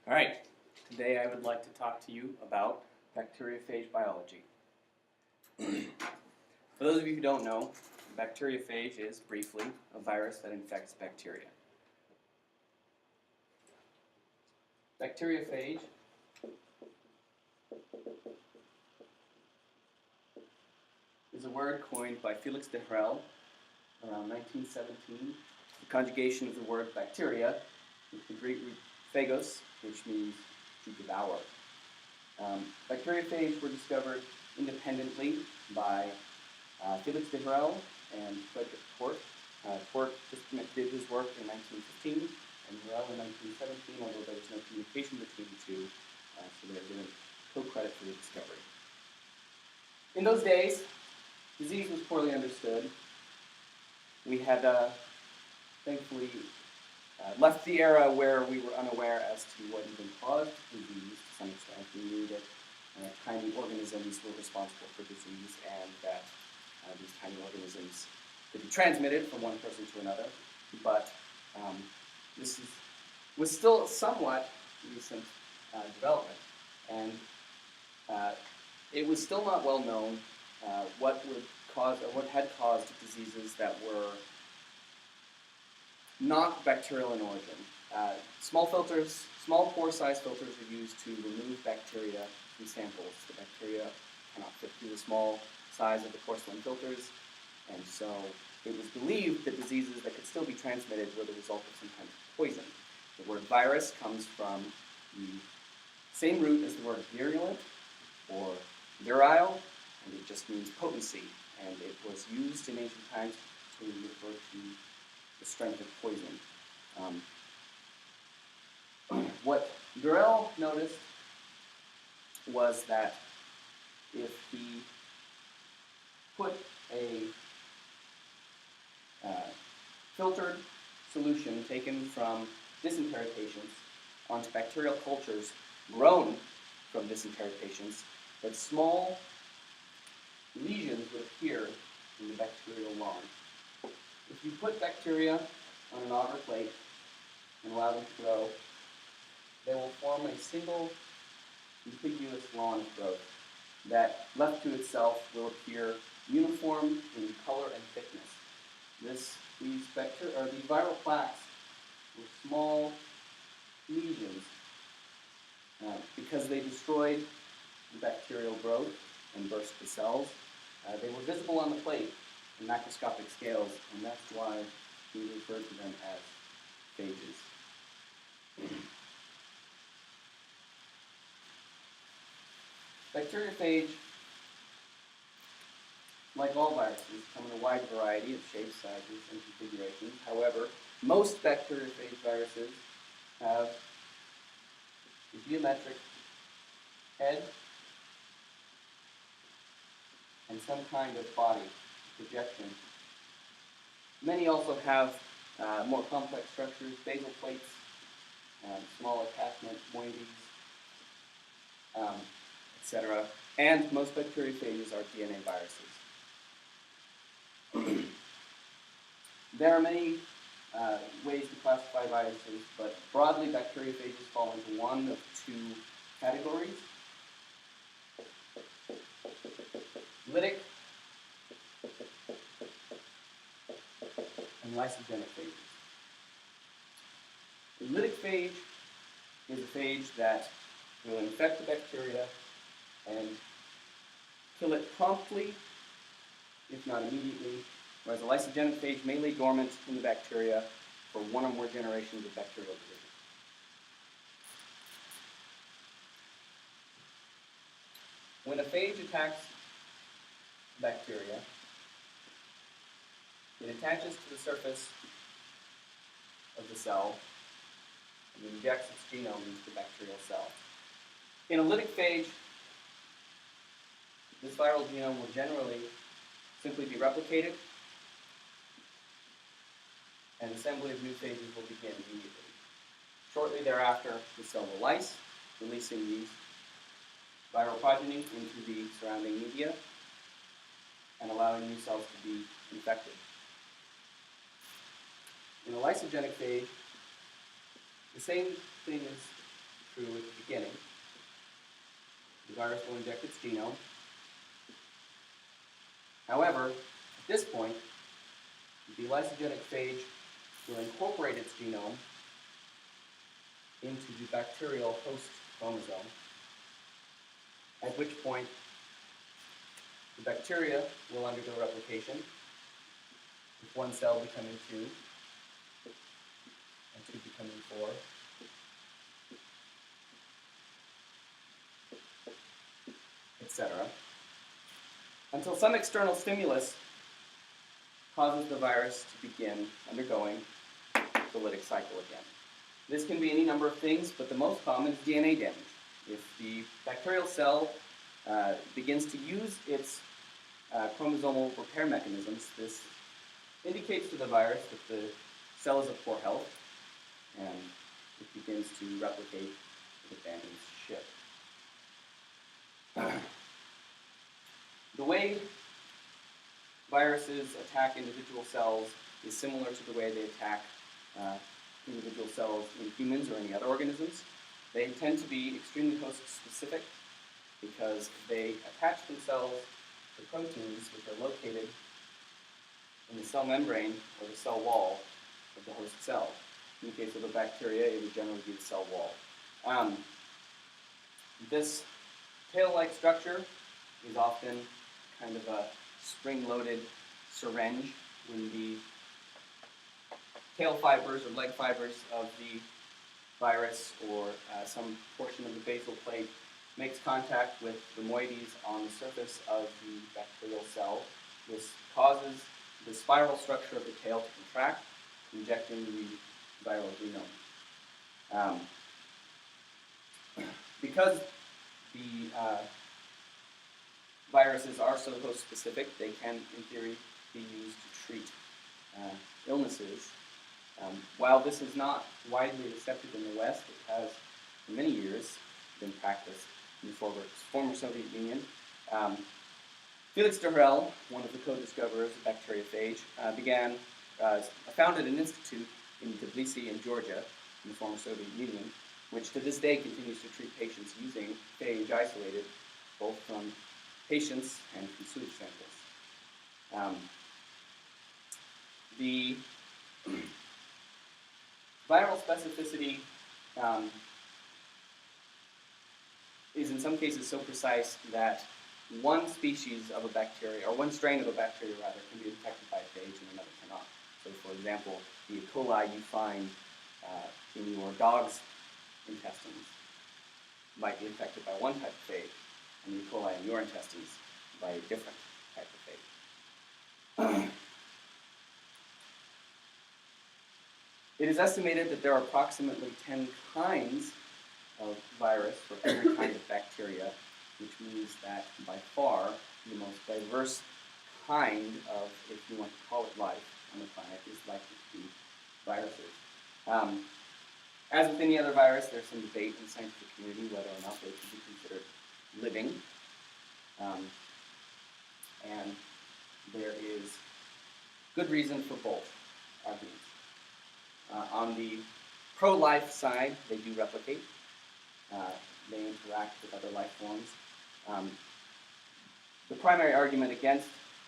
All right, today I would like to talk to you about bacteriophage biology. For those of you who don't know, bacteriophage is, briefly, a virus that infects bacteria. Bacteriophage is a word coined by Felix de Herelle around 1917. The conjugation of the word bacteria with the Greek root phagos, which means to devour. Bacteriophage were discovered independently by Felix de Herelle and Frederick Twort. Twort just did his work in 1915 and Herelle in 1917, although there was no communication between the two, so they're given co-credit for the discovery. In those days, disease was poorly understood. We had, thankfully, left the era where we were unaware as to what even caused disease to some extent. We knew that tiny organisms were responsible for disease and that these tiny organisms could be transmitted from one person to another. But this was still somewhat recent development. And it was still not well known what would cause or what had caused diseases that were not bacterial in origin. Small pore-sized filters are used to remove bacteria from samples. The bacteria cannot fit through the small size of the porcelain filters, and so it was believed that diseases that could still be transmitted were the result of some kind of poison. The word virus comes from the same root as the word virulent or virile, and it just means potency, and it was used in ancient times to refer to the strength of poison. What Herelle noticed was that if he put a filtered solution taken from dysentery patients onto bacterial cultures grown from dysentery patients, that small lesions would appear in the bacterial lawn. If you put bacteria on an agar plate and allow them to grow, they will form a single contiguous lawn of growth that, left to itself, will appear uniform in color and thickness. These viral plaques were small lesions because they destroyed the bacterial growth and burst the cells. They were visible on the plate in macroscopic scales, and that's why we refer to them as phages. Bacteriophage, like all viruses, come in a wide variety of shapes, sizes, and configurations. However, most bacteriophage viruses have a geometric head and some kind of body projection. Many also have more complex structures, basal plates, small attachment moieties, etc. And most bacteriophages are DNA viruses. There are many ways to classify viruses, but broadly bacteriophages fall into one of two categories: lytic and lysogenic phages. The lytic phage is a phage that will infect the bacteria and kill it promptly, if not immediately, whereas a lysogenic phage may lay dormant in the bacteria for one or more generations of bacterial division. When a phage attacks bacteria, it attaches to the surface of the cell and injects its genome into the bacterial cell. In a lytic phage, this viral genome will generally simply be replicated, and assembly of new phages will begin immediately. Shortly thereafter, the cell will lyse, releasing these viral progeny into the surrounding media and allowing new cells to be infected. In a lysogenic phage, the same thing is true at the beginning. The virus will inject its genome. However, at this point, the lysogenic phage will incorporate its genome into the bacterial host chromosome, at which point the bacteria will undergo replication, with one cell becoming two, and two becoming four, etc., until some external stimulus causes the virus to begin undergoing the lytic cycle again. This can be any number of things, but the most common is DNA damage. If the bacterial cell begins to use its chromosomal repair mechanisms, this indicates to the virus that the cell is of poor health, and it begins to replicate, it abandons ship. The way viruses attack individual cells is similar to the way they attack individual cells in humans or any other organisms. They tend to be extremely host-specific because they attach themselves to proteins which are located in the cell membrane or the cell wall of the host cell. In the case of a bacteria, it would generally be the cell wall. This tail-like structure is often kind of a spring-loaded syringe when the tail fibers or leg fibers of the virus or some portion of the basal plate makes contact with the moieties on the surface of the bacterial cell. This causes the spiral structure of the tail to contract, injecting the viral genome. Because the viruses are so host-specific, they can, in theory, be used to treat illnesses. While this is not widely accepted in the West, it has, for many years, been practiced in the former Soviet Union. Felix de Herelle, one of the co-discoverers of bacteriophage, founded an institute in Tbilisi in Georgia, in the former Soviet Union, which to this day continues to treat patients using phage isolated both from patients and from sewage samples. The viral specificity is in some cases so precise that one species of a bacteria, or one strain of a bacteria rather, can be infected by a phage and another cannot. So for example, the E. coli you find in your dog's intestines might be infected by one type of phage, and the E. coli in your intestines by a different type of phage. It is estimated that there are approximately 10 kinds of virus for every kind of bacteria, which means that by far the most diverse kind of, if you want to call it life on the planet, is likely to be viruses. As with any other virus, there's some debate in the scientific community whether or not they should be considered living. And there is good reason for both arguments. On the pro-life side, they do replicate. They interact with other life forms. The primary argument against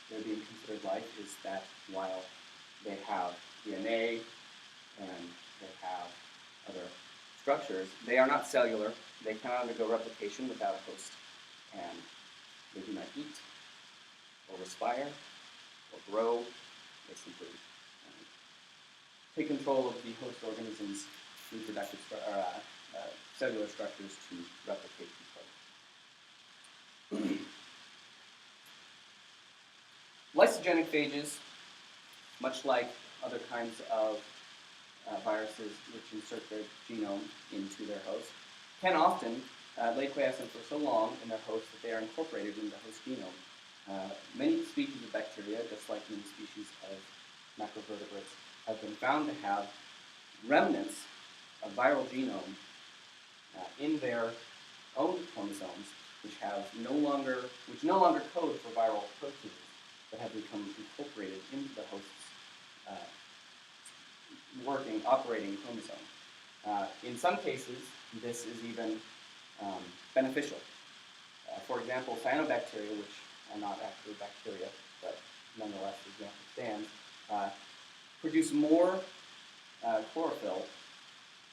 their being considered life is that while they have DNA and they have other structures, they are not cellular. They cannot undergo replication without a host. And they do not eat or respire or grow. They simply take control of the host organism's reproductive cellular structures to replicate themselves. Lysogenic phages, much like other kinds of viruses which insert their genome into their host, can often lay quiescent for so long in their host that they are incorporated into the host genome. Many species of bacteria, just like many species of macrovertebrates, have been found to have remnants of viral genome in their own chromosomes, which no longer code for viral proteins, but have become incorporated into the host's operating chromosome. In some cases, this is even beneficial. For example, cyanobacteria, which are not actually bacteria, but nonetheless the example stands, produce more chlorophyll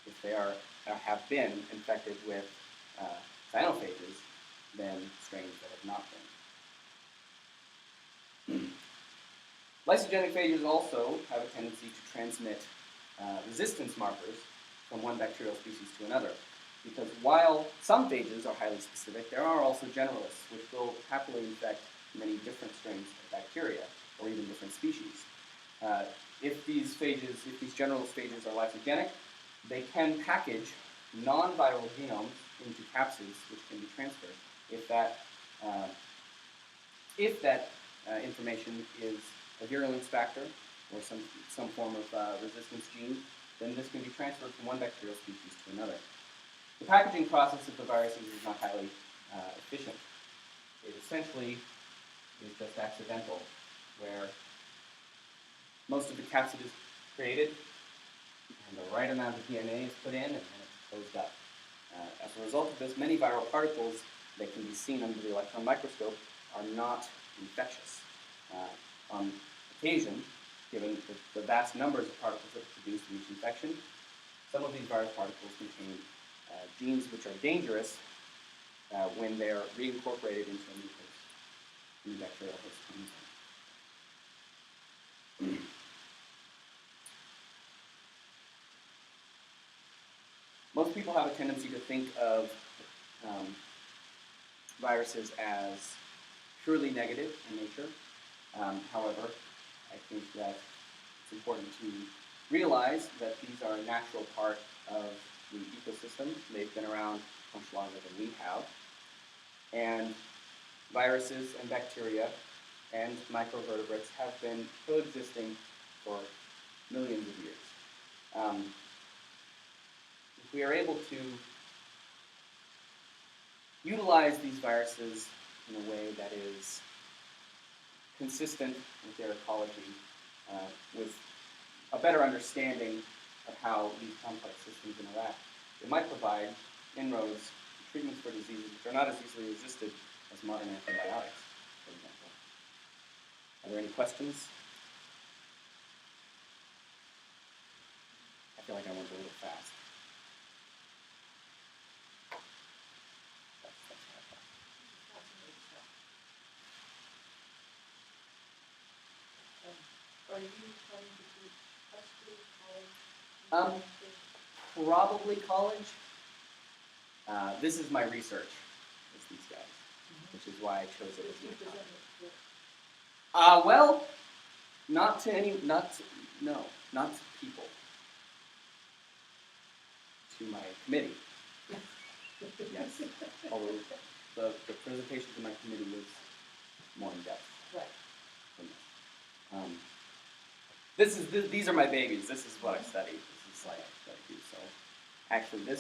if they have been infected with cyanophages than strains that have not been. Lysogenic phages also have a tendency to transmit resistance markers from one bacterial species to another, because while some phages are highly specific, there are also generalists which will happily infect many different strains of bacteria, or even different species. If these generalist phages are lysogenic, they can package non-viral genomes into capsids which can be transferred. If that information is a virulence factor or some form of resistance gene, then this can be transferred from one bacterial species to another. The packaging process of the viruses is not highly efficient. It essentially is just accidental, where most of the capsid is created and the right amount of DNA is put in and then it's closed up. As a result of this, many viral particles that can be seen under the electron microscope are not infectious. On occasion, given the vast numbers of particles that are produced in each infection, some of these virus particles contain genes which are dangerous when they're reincorporated into a new bacterial host chromosome. Most people have a tendency to think of viruses as purely negative in nature. However, I think that it's important to realize that these are a natural part of the ecosystem. They've been around much longer than we have. And viruses and bacteria and microvertebrates have been coexisting for millions of years. If we are able to utilize these viruses in a way that is consistent with their ecology, with a better understanding of how these complex systems interact, it might provide inroads to treatments for diseases which are not as easily resisted as modern antibiotics, for example. Are there any questions? I feel like I went a little fast. Are you planning to do high school, college? Probably college. This is my research, is these guys, which is why I chose it as my topic. Well, not to people. To my committee. Yes. Although the presentation to my committee was more in depth. Right. These are my babies. This is what I study. This is like what I do. So, actually,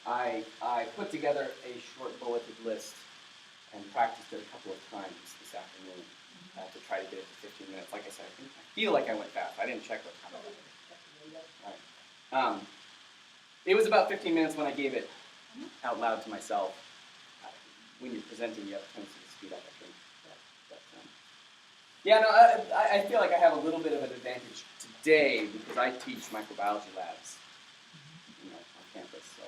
I put together a short bulleted list and practiced it a couple of times this afternoon to try to get it to 15 minutes. Like I said, I feel like I went fast. I didn't check what time it was. Right. It was about 15 minutes when I gave it out loud to myself. When you're presenting, you have a tendency to speed up, I think. Yeah, no, I feel like I have a little bit of an advantage today because I teach microbiology labs, on campus. So